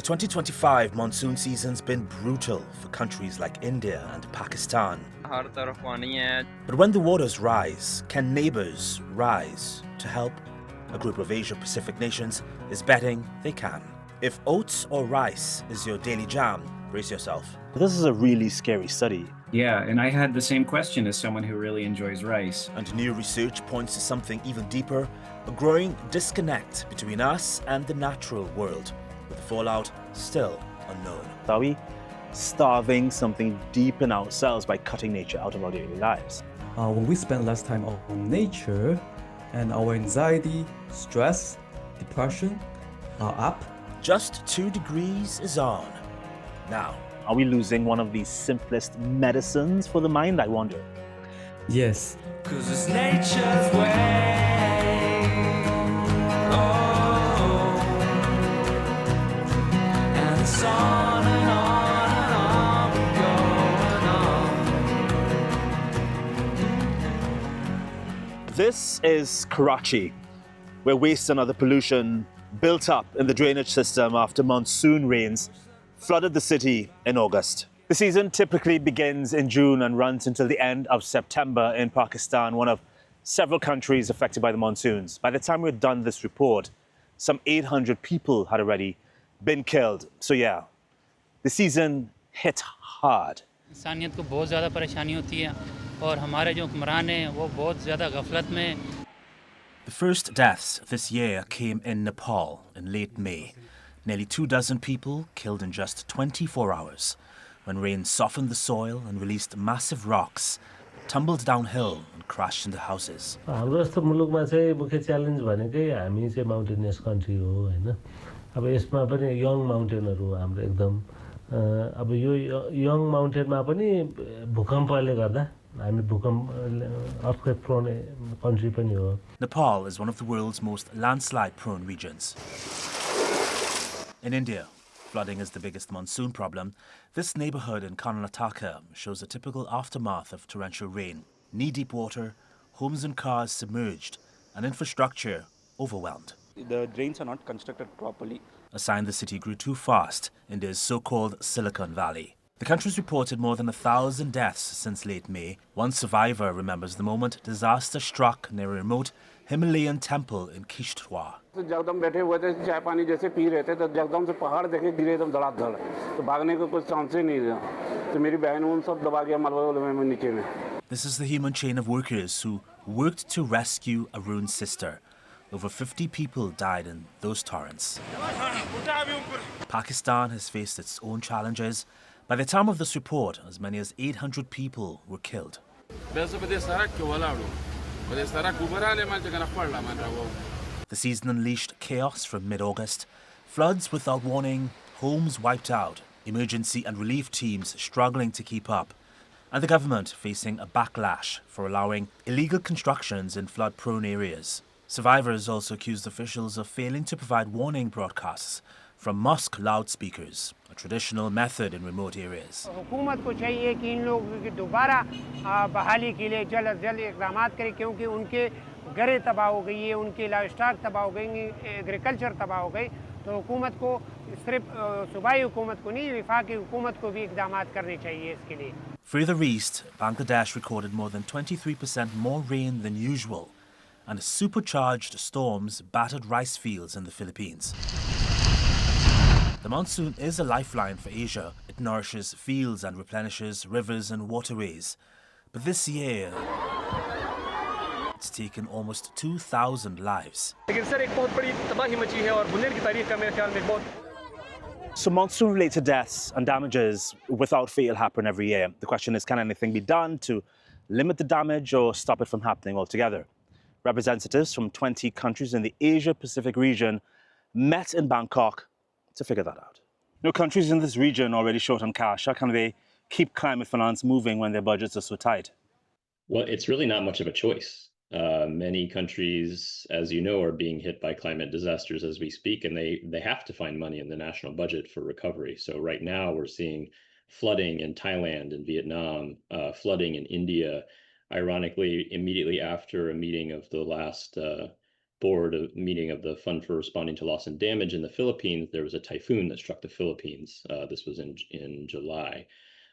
The 2025 monsoon season's been brutal for countries like India and Pakistan. But when the waters rise, can neighbors rise to help? A group of Asia-Pacific nations is betting they can. If oats or rice is your daily jam, brace yourself. This is a really scary study. Yeah, and I had the same question as someone who really enjoys rice. And new research points to something even deeper, a growing disconnect between us and the natural world, with the fallout still unknown. Are we starving something deep in ourselves by cutting nature out of our daily lives? When we spend less time on nature, and our anxiety, stress, depression are up. Just 2 degrees is on. Now, are we losing one of the simplest medicines for the mind, I wonder? Yes. 'Cause it's nature's way. Oh, and it's on and on and on going on. This is Karachi, where waste and other pollution built up in the drainage system after monsoon rains flooded the city in August. The season typically begins in June and runs until the end of September in Pakistan, one of several countries affected by the monsoons. By the time we're done this report, some 800 people had already been killed. So yeah, the season hit hard. इंसानियत को बहुत ज़्यादा परेशानी होती है और हमारे जो हुक्मरान हैं वो बहुत ज़्यादा गफलत में. The first deaths this year came in Nepal in late May. Nearly 24 people killed in just 24 hours when rain softened the soil and released massive rocks, tumbled downhill and crashed into houses. हाम्रो जस्तो मुलुकमा चाहिँ मुख्य challenge भनेकै हामी चाहिँ mountainous country हो हैन. अब यसमा पनि यङ माउन्टेनहरु हाम्रो एकदम अब यो यङ माउन्टेनमा पनि भूकम्पले गर्दा हामी भूकम्प अर्थक्वेक प्रोन कन्ट्री पनि हो. Nepal is one of the world's most landslide prone regions. In India, flooding is the biggest monsoon problem. This neighborhood in Karnataka shows a typical aftermath of torrential rain. Knee-deep water, homes and cars submerged, and infrastructure overwhelmed. The drains are not constructed properly. A sign the city grew too fast, India's so-called Silicon Valley. The country's reported more than 1,000 deaths since late May. One survivor remembers the moment disaster struck near a remote Himalayan temple in Kishtwar. जगदम बैठे हुए थे चाय पानी जैसे P रहे थे तो जगदम से पहाड़ देखे गिरे एकदम धड़ाधड़ तो भागने को कुछ चांस ही नहीं था तो मेरी बहन उन सब दबा गया मलबे में नीचे में. This is the human chain of workers who worked to rescue a ruined sister. Over 50 people died in those torrents. Pakistan has faced its own challenges. By the time of this report, as many as 800 people were killed. The season unleashed chaos from mid-August. Floods without warning, homes wiped out, emergency and relief teams struggling to keep up, and the government facing a backlash for allowing illegal constructions in flood-prone areas. Survivors also accused officials of failing to provide warning broadcasts from mosque loudspeakers, a traditional method in remote areas. हुकूमत को चाहिए कि इन लोगों की दोबारा बहाली के लिए जल्द से जल्द इक़दामात करे क्योंकि उनके घरें तबाह हो गई है, उनके लाइवस्टॉक तबाह हो गई, एग्रीकल्चर तबाह हो गई. तो हुकूमत को सिर्फ सूबाई हुकूमत को नहीं विफाकी हुकूमत को भी इक़दामात करने चाहिए इसके लिए. Further east, Bangladesh recorded more than 23% more rain than usual, and supercharged storms battered rice fields in the Philippines. The monsoon is a lifeline for Asia. It nourishes fields and replenishes rivers and waterways. But this year, it's taken almost 2,000 lives. So monsoon-related deaths and damages without fail happen every year. The question is, can anything be done to limit the damage or stop it from happening altogether? Representatives from 20 countries in the Asia-Pacific region met in Bangkok to figure that out. You know, countries in this region are already short on cash. How can they keep climate finance moving when their budgets are so tight? Well, it's really not much of a choice. Many countries, as you know, are being hit by climate disasters as we speak, and they have to find money in the national budget for recovery. So right now we're seeing flooding in Thailand and Vietnam, flooding in India. Ironically, immediately after a meeting of the last board meeting of the Fund for Responding to Loss and Damage in the Philippines, there was a typhoon that struck the Philippines. This was in July.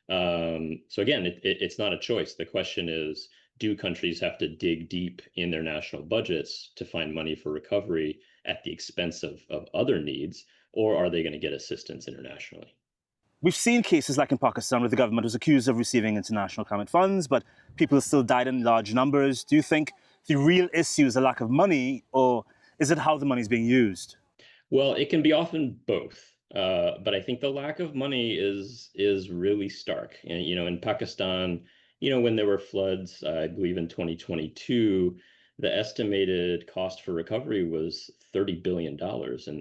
So again, it's not a choice. The question is, do countries have to dig deep in their national budgets to find money for recovery at the expense of other needs, or are they going to get assistance internationally? We've seen cases like in Pakistan where the government was accused of receiving international climate funds, but people still died in large numbers. Do you think the real issue is the lack of money, or is it how the money is being used? Well, it can be often both. But I think the lack of money is really stark. And, in Pakistan, when there were floods, I believe in 2022, the estimated cost for recovery was $30 billion.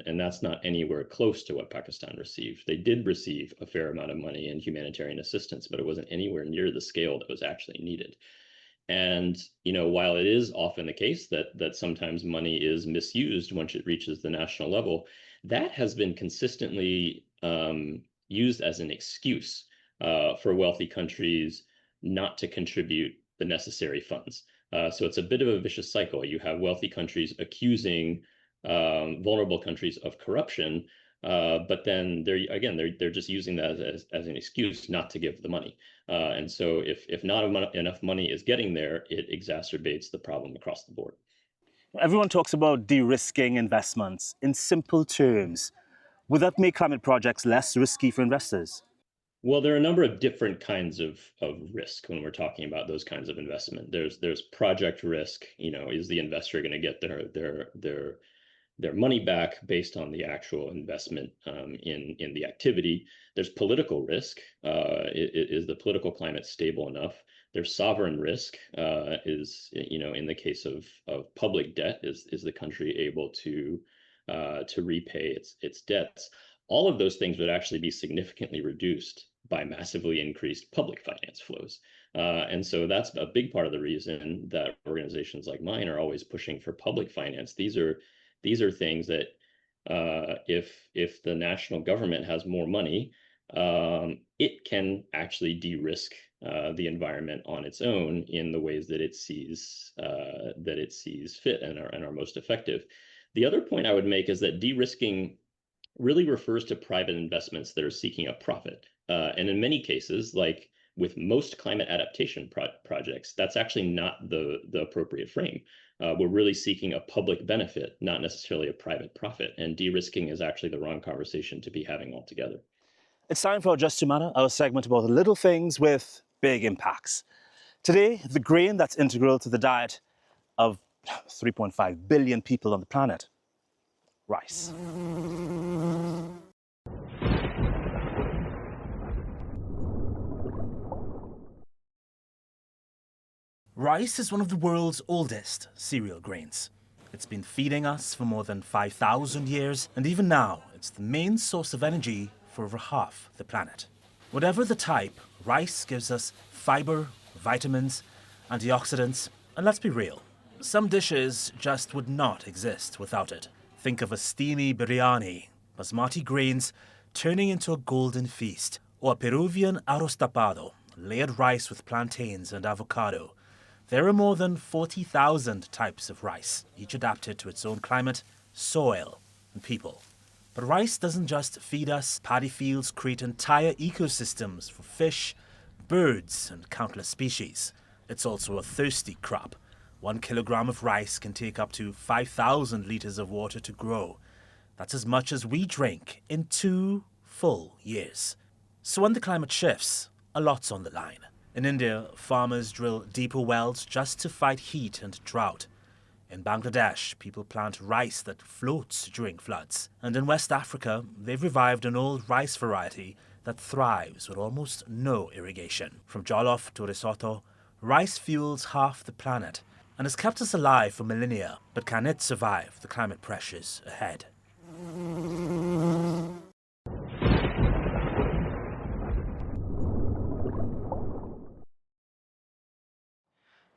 And that's not anywhere close to what Pakistan received. They did receive a fair amount of money in humanitarian assistance, but it wasn't anywhere near the scale that was actually needed. And, while it is often the case that sometimes money is misused once it reaches the national level, that has been consistently used as an excuse for wealthy countries not to contribute the necessary funds. So it's a bit of a vicious cycle. You have wealthy countries accusing vulnerable countries of corruption, but then they're just using that as an excuse not to give the money. And so if not enough money is getting there, it exacerbates the problem across the board. Everyone talks about de-risking investments. In simple terms, would that make climate projects less risky for investors? Well, there are a number of different kinds of risk when we're talking about those kinds of investment. There's project risk. Is the investor going to get their money back based on the actual investment in the activity? There's political risk. Is the political climate stable enough? There's sovereign risk. In the case of public debt, is the country able to repay its debts? All of those things would actually be significantly reduced by massively increased public finance flows. And so that's a big part of the reason that organizations like mine are always pushing for public finance. These are things that if the national government has more money, it can actually de-risk the environment on its own in the ways that it sees fit and are most effective. The other point I would make is that de-risking really refers to private investments that are seeking a profit. And in many cases, like with most climate adaptation projects, that's actually not the appropriate frame. We're really seeking a public benefit, not necessarily a private profit. And de-risking is actually the wrong conversation to be having altogether. It's time for Just to Matter, our segment about the little things with big impacts. Today, the grain that's integral to the diet of 3.5 billion people on the planet: rice. Rice is one of the world's oldest cereal grains. It's been feeding us for more than 5,000 years, and even now, it's the main source of energy for over half the planet. Whatever the type, rice gives us fiber, vitamins, antioxidants, and let's be real, some dishes just would not exist without it. Think of a steamy biryani, basmati grains turning into a golden feast, or a Peruvian arroz tapado, layered rice with plantains and avocado. There are more than 40,000 types of rice, each adapted to its own climate, soil, and people. But rice doesn't just feed us. Paddy fields create entire ecosystems for fish, birds, and countless species. It's also a thirsty crop. 1 kilogram of rice can take up to 5,000 liters of water to grow. That's as much as we drink in 2 full years. So when the climate shifts, a lot's on the line. In India, farmers drill deeper wells just to fight heat and drought. In Bangladesh, people plant rice that floats during floods. And in West Africa, they've revived an old rice variety that thrives with almost no irrigation. From jollof to risotto, rice fuels half the planet and has kept us alive for millennia. But can it survive the climate pressures ahead?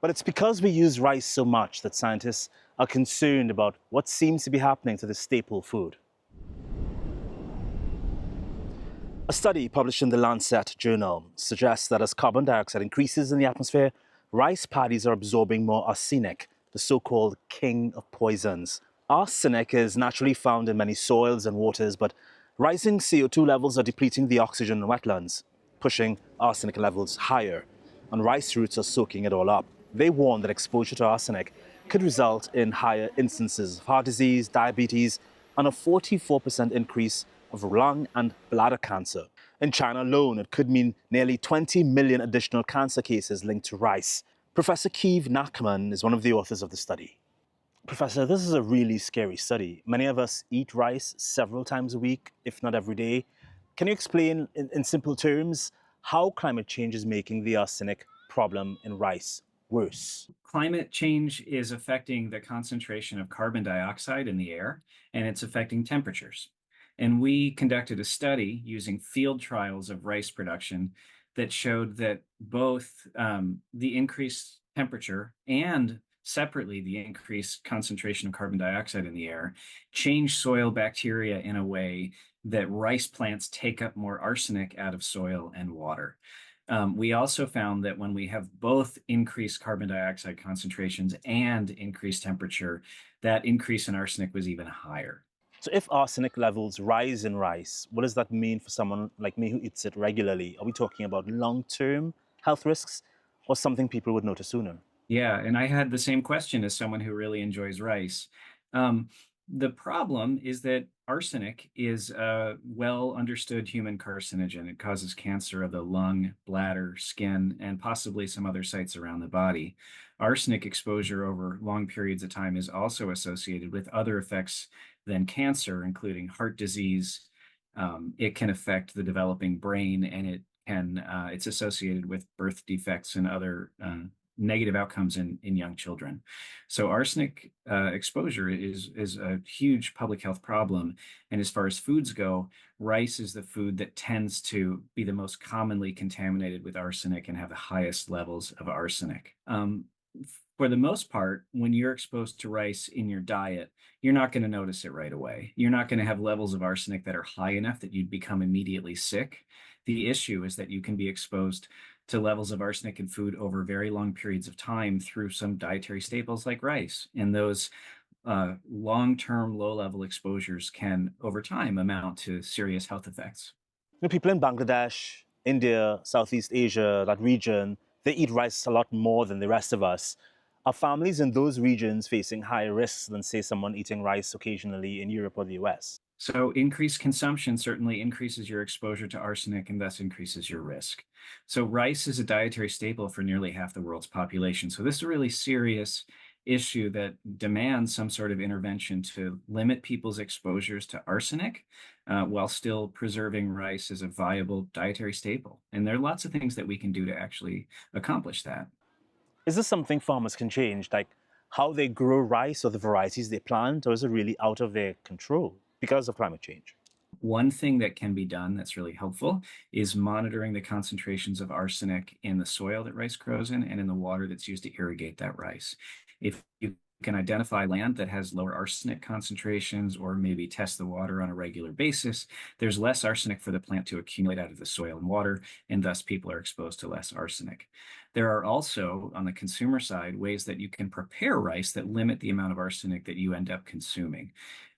But it's because we use rice so much that scientists are concerned about what seems to be happening to this staple food. A study published in the Lancet journal suggests that as carbon dioxide increases in the atmosphere, rice paddies are absorbing more arsenic, the the so-called king of poisons. Arsenic is naturally found in many soils and waters, but rising CO2 levels are depleting the oxygen in wetlands, pushing arsenic levels higher, and rice roots are soaking it all up. They warn that exposure to arsenic could result in higher instances of heart disease, diabetes, and a 44% increase of lung and bladder cancer. In China alone, it could mean nearly 20 million additional cancer cases linked to rice. Professor Keeve Nachman is one of the authors of the study. Professor, this is a really scary study. Many of us eat rice several times a week, if not every day. Can you explain in simple terms how climate change is making the arsenic problem in rice worse? Climate change is affecting the concentration of carbon dioxide in the air, and it's affecting temperatures. And we conducted a study using field trials of rice production that showed that both the increased temperature and separately the increased concentration of carbon dioxide in the air change soil bacteria in a way that rice plants take up more arsenic out of soil and water. We also found that when we have both increased carbon dioxide concentrations and increased temperature, that increase in arsenic was even higher. So if arsenic levels rise in rice, what does that mean for someone like me who eats it regularly? Are we talking about long-term health risks or something people would notice sooner? Yeah, and I had the same question as someone who really enjoys rice. The problem is that arsenic is a well understood human carcinogen. It causes cancer of the lung, bladder, skin, and possibly some other sites around the body. Arsenic exposure over long periods of time is also associated with other effects than cancer, including heart disease. It can affect the developing brain, and it's associated with birth defects and other negative outcomes in young children. So arsenic exposure is a huge public health problem. And as far as foods go, rice is the food that tends to be the most commonly contaminated with arsenic and have the highest levels of arsenic. For the most part, when you're exposed to rice in your diet, you're not going to notice it right away. You're not going to have levels of arsenic that are high enough that you'd become immediately sick. The issue is that you can be exposed to levels of arsenic in food over very long periods of time through some dietary staples like rice. And those long-term low-level exposures can, over time, amount to serious health effects. You know, people in Bangladesh, India, Southeast Asia, that region, they eat rice a lot more than the rest of us. Are families in those regions facing higher risks than, say, someone eating rice occasionally in Europe or the US? So increased consumption certainly increases your exposure to arsenic and thus increases your risk. So rice is a dietary staple for nearly half the world's population. So this is a really serious issue that demands some sort of intervention to limit people's exposures to arsenic while still preserving rice as a viable dietary staple. And there are lots of things that we can do to actually accomplish that. Is this something farmers can change, like how they grow rice or the varieties they plant, or is it really out of their control because of climate change? One thing that can be done that's really helpful is monitoring the concentrations of arsenic in the soil that rice grows in and in the water that's used to irrigate that rice. If you can identify land that has lower arsenic concentrations or maybe test the water on a regular basis, there's less arsenic for the plant to accumulate out of the soil and water, and thus people are exposed to less arsenic. There are also, on the consumer side, ways that you can prepare rice that limit the amount of arsenic that you end up consuming.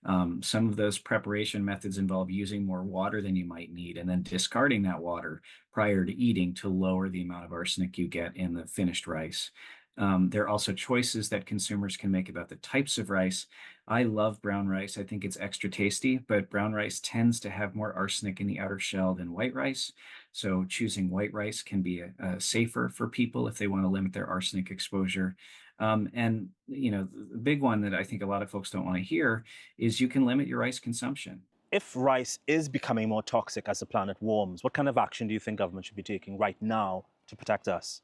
Some of those preparation methods involve using more water than you might need and then discarding that water prior to eating to lower the amount of arsenic you get in the finished rice. There are also choices that consumers can make about the types of rice. I love brown rice. I think it's extra tasty, but brown rice tends to have more arsenic in the outer shell than white rice. So choosing white rice can be safer for people if they want to limit their arsenic exposure. And, the big one that I think a lot of folks don't want to hear is you can limit your rice consumption. If rice is becoming more toxic as the planet warms, what kind of action do you think government should be taking right now to protect us?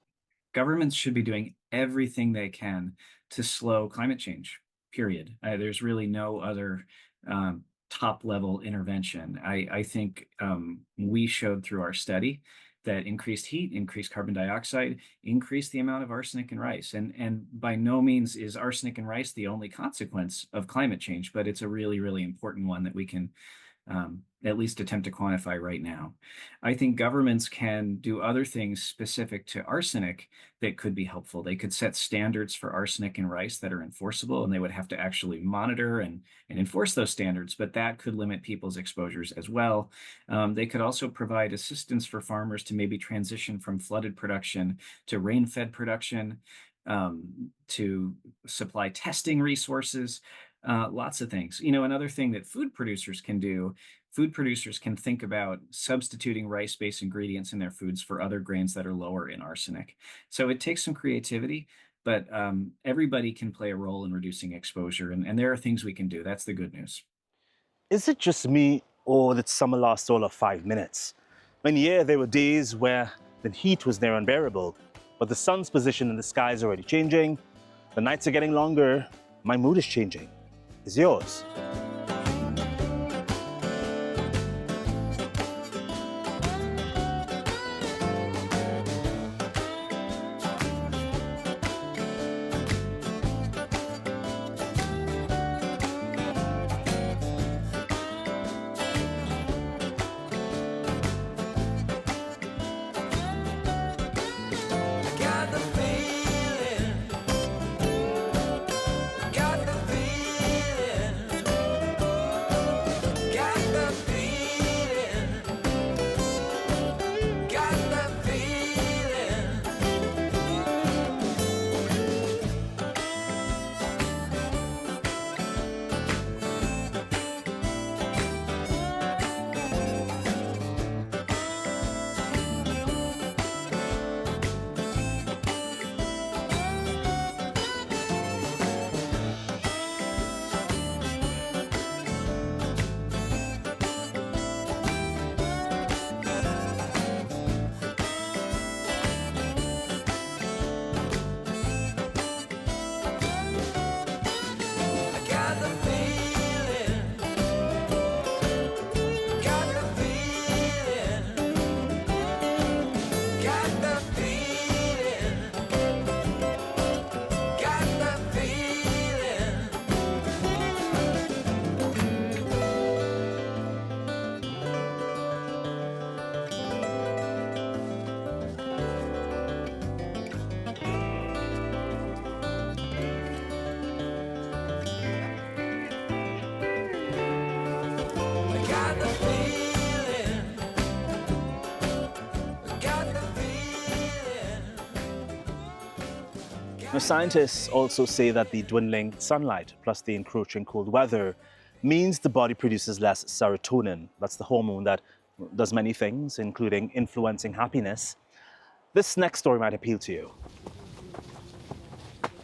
Governments should be doing everything they can to slow climate change, period. There's really no other top level intervention. I think we showed through our study that increased heat, increased carbon dioxide, increased the amount of arsenic in rice. And by no means is arsenic in rice the only consequence of climate change, but it's a really, really important one that we can at least attempt to quantify right now. I think governments can do other things specific to arsenic that could be helpful. They could set standards for arsenic in rice that are enforceable, and they would have to actually monitor and enforce those standards, but that could limit people's exposures as well. They could also provide assistance for farmers to maybe transition from flooded production to rain-fed production, to supply testing resources, lots of things. Another thing that food producers can do, food producers can think about substituting rice-based ingredients in their foods for other grains that are lower in arsenic. So it takes some creativity, but everybody can play a role in reducing exposure, and there are things we can do. That's the good news. Is it just me, or did summer last all of 5 minutes? Yeah, there were days where the heat was near unbearable, but the sun's position in the sky is already changing, the nights are getting longer, my mood is changing. Is yours? Now, scientists also say that the dwindling sunlight plus the encroaching cold weather means the body produces less serotonin. That's the hormone that does many things, including influencing happiness. This next story might appeal to you.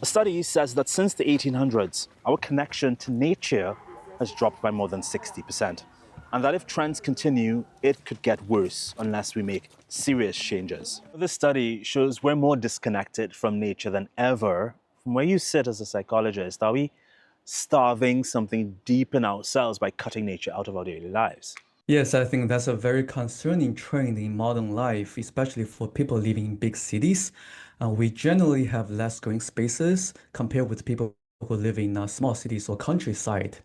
A study says that since the 1800s, our connection to nature has dropped by more than 60%. And that if trends continue, it could get worse unless we make serious changes. This study shows we're more disconnected from nature than ever. From where you sit as a psychologist, are we starving something deep in ourselves by cutting nature out of our daily lives? Yes, I think that's a very concerning trend in modern life, especially for people living in big cities. We generally have less green spaces compared with people who live in small cities or countryside.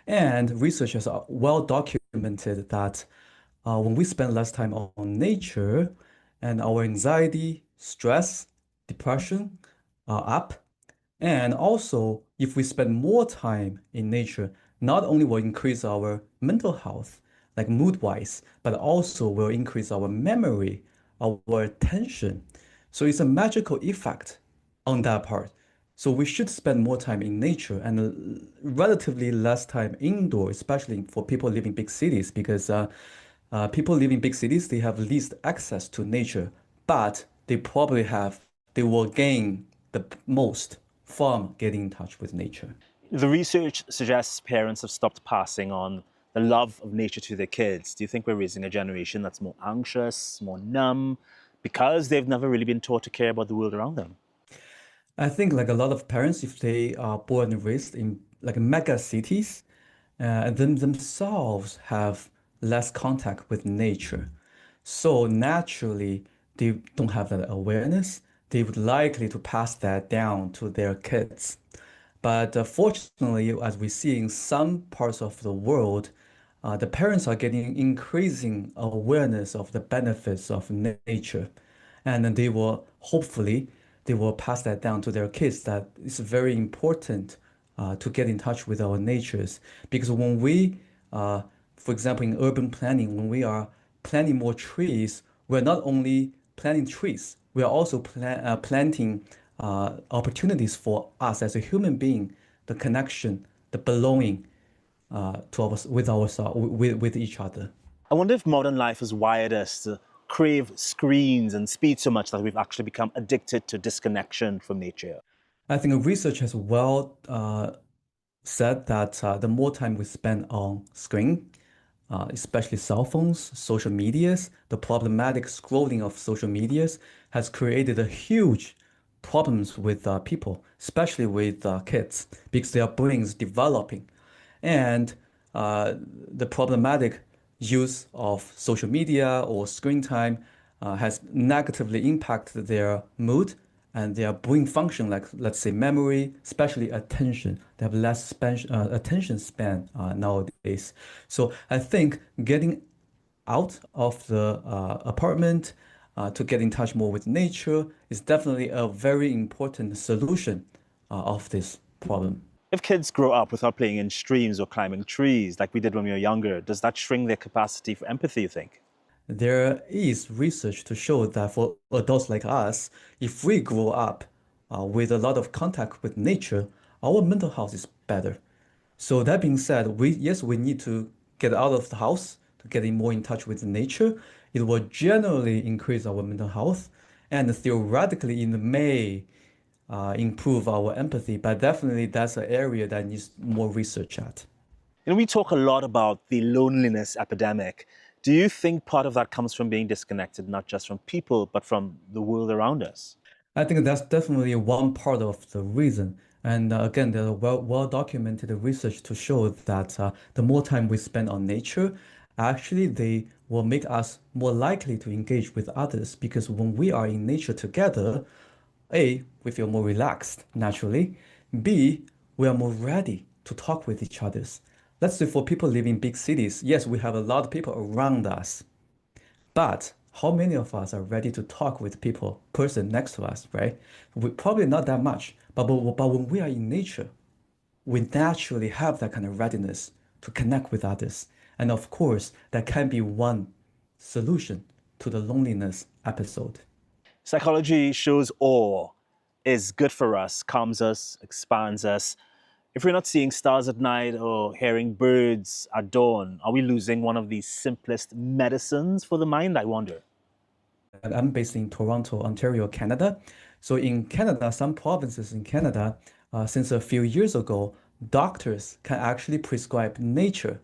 And researchers are well documented that when we spend less time on nature, and our anxiety, stress, depression are up. And also, if we spend more time in nature, not only will increase our mental health, like mood-wise, but also will increase our memory, our attention. So it's a magical effect on that part. So we should spend more time in nature and relatively less time indoor, especially for people living in big cities, because people living in big cities, they have least access to nature, but they will gain the most from getting in touch with nature. The research suggests parents have stopped passing on the love of nature to their kids. Do you think we're raising a generation that's more anxious, more numb, because they've never really been taught to care about the world around them? I think like a lot of parents, if they are born and raised in like mega cities, then themselves have less contact with nature. So naturally, they don't have that awareness. They would likely to pass that down to their kids. But fortunately, as we see in some parts of the world, the parents are getting increasing awareness of the benefits of nature, and then they will hopefully they will pass that down to their kids. That it's very important to get in touch with our natures, because when we, for example, in urban planning, when we are planting more trees, we're not only planting trees, we are also planting opportunities for us as a human being, the connection, the belonging to with each other. I wonder if modern life has wired us to crave screens and speed so much that we've actually become addicted to disconnection from nature. I think research has said that the more time we spend on screen, especially cell phones, social medias, the problematic scrolling of social medias has created a huge problems with people, especially with kids, because their brains developing. And the problematic use of social media or screen time has negatively impacted their mood and their brain function, like let's say memory, especially attention. They have less attention span nowadays. So I think getting out of the apartment to get in touch more with nature is definitely a very important solution of this problem. If kids grow up without playing in streams or climbing trees like we did when we were younger, does that shrink their capacity for empathy, you think? There is research to show that for adults like us, if we grow up with a lot of contact with nature, our mental health is better. So that being said, we need to get out of the house to get more in touch with nature. It will generally increase our mental health, and theoretically it may improve our empathy, but definitely that's an area that needs more research at. You know, we talk a lot about the loneliness epidemic. Do you think part of that comes from being disconnected, not just from people, but from the world around us? I think that's definitely one part of the reason. And again, there's well-documented research to show that the more time we spend on nature, actually they will make us more likely to engage with others, because when we are in nature together, A, we feel more relaxed naturally. B, we are more ready to talk with each other. Let's say for people living in big cities, yes, we have a lot of people around us, but how many of us are ready to talk with person next to us, right? Probably not that much, but when we are in nature, we naturally have that kind of readiness to connect with others. And of course, that can be one solution to the loneliness episode. Psychology shows awe is good for us, calms us, expands us. If we're not seeing stars at night or hearing birds at dawn, are we losing one of the simplest medicines for the mind, I wonder? I'm based in Toronto, Ontario, Canada. So in Canada, some provinces in Canada, since a few years ago, doctors can actually prescribe nature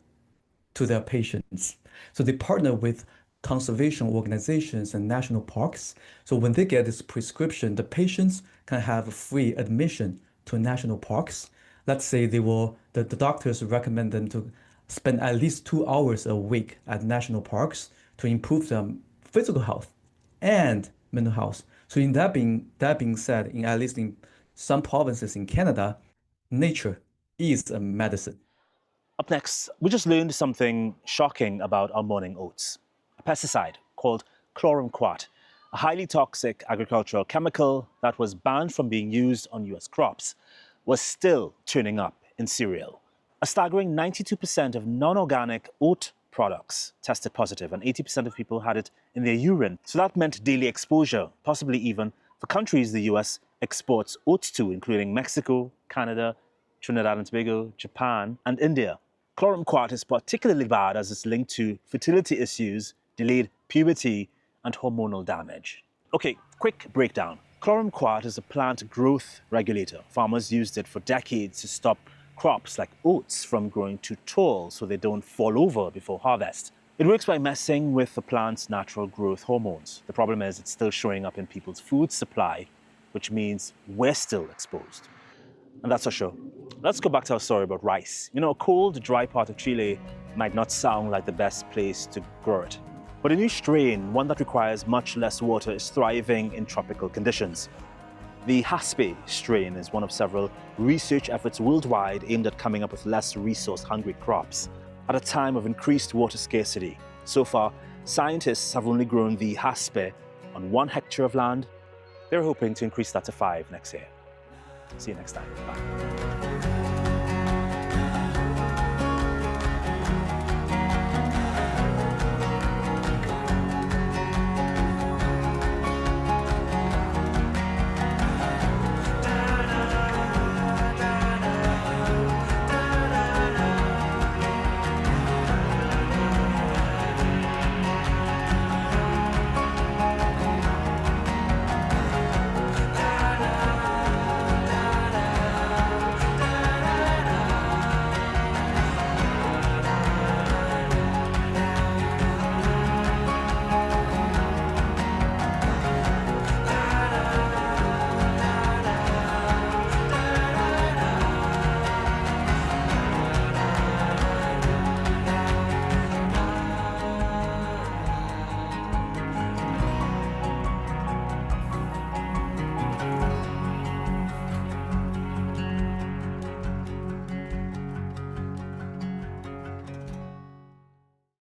to their patients. So they partner with conservation organizations and national parks. So when they get this prescription, the patients can have free admission to national parks. Let's say the doctors recommend them to spend at least 2 hours a week at national parks to improve their physical health and mental health. So in that being said, in at least in some provinces in Canada, nature is a medicine. Up next, we just learned something shocking about our morning oats. A pesticide called chlorine-quat, a highly toxic agricultural chemical that was banned from being used on US crops, was still turning up in cereal. A staggering 92% of non-organic oat products tested positive, and 80% of people had it in their urine. So that meant daily exposure, possibly even for countries the US exports oats to, including Mexico, Canada, Trinidad and Tobago, Japan, and India. Chlorine-quat is particularly bad as it's linked to fertility issues, delayed puberty, and hormonal damage. Okay, quick breakdown. Chlorine-quat is a plant growth regulator. Farmers used it for decades to stop crops like oats from growing too tall so they don't fall over before harvest. It works by messing with the plant's natural growth hormones. The problem is it's still showing up in people's food supply, which means we're still exposed. And that's our show. Let's go back to our story about rice. You know, a cold, dry part of Chile might not sound like the best place to grow it. But a new strain, one that requires much less water, is thriving in tropical conditions. The Haspe strain is one of several research efforts worldwide aimed at coming up with less resource-hungry crops. at a time of increased water scarcity. So far, scientists have only grown the haspe on 1 hectare of land. They're hoping to increase that to 5 next year. See you next time. Bye.